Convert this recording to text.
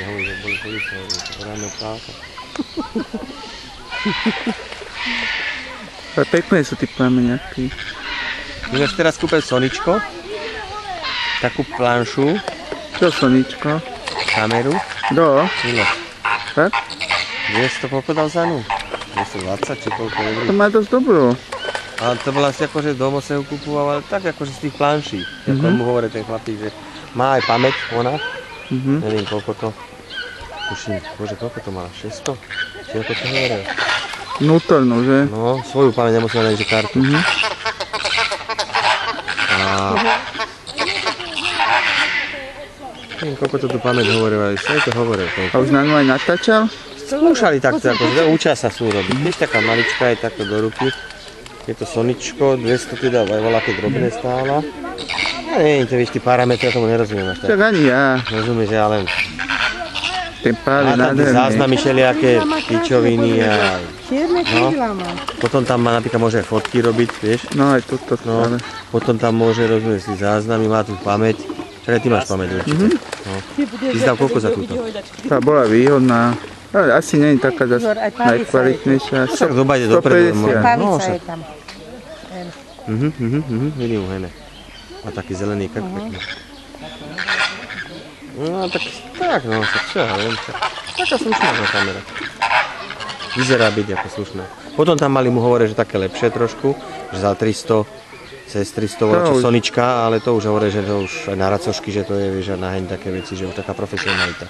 vlastne hovorí, že boli policia, ráno práca. Ale pekné sú tí plameňaky. My sme teraz kúpili Soničko, takú planšu, Čo Soničko? kameru. Do? Milo, Tak? 200 koľko dal za ňu? 220 či koľko eurý. To má dosť dobrú. Ale to bola asi akože domo sa ju kúpoval, ale tak akože z tých planší. Ako mu hovorí ten chlapík, že má aj pamäť ona. Neviem koľko to. Tuším, bože, koľko to má? 600? Či ako to hovoril? Vnútornú, že? No, svoju pamäť, nemusíme dať, že kartu. A... Neviem, koľko to tu pamäť hovoril, ale sa to hovoril. A už na ňu aj natáčal? Skúšali takto, akože učia sa sú robiť. Tiež taká malička je takto do ruky. Je to Soničko, 200 teda aj voľaké drobné stála. Ja neviem, to vieš, ty parametre, ja tomu nerozumiem až tak. Tak ani ja. Rozumieš, ja len... Ten pár je Má tam tie nádherný. záznamy všelijaké pičoviny a... Čierne krídla má. Potom tam má napríklad môže aj fotky robiť, vieš. No aj toto No, stále. potom tam môže rozumieš si záznamy, má tu pamäť. Čakaj, ty máš pamäť určite. No. Ty si dal koľko za túto? Tá bola výhodná. Ale asi nie je taká zase najkvalitnejšia. Však doba ide dopredu. 150. No, Pavica však. je tam. Vidím ho, hene. Má taký zelený krk pekný. No tak no, však čo ja viem. Taká slušná tá kamera. Vyzerá byť ako slušná. Potom tam mali mu hovoriť, že také lepšie trošku, že za 300, cez 300 volá čo Sonička, ale to už hovorí, že to už aj na racošky, že to je, vieš, na heň také veci, že už taká profesionalita.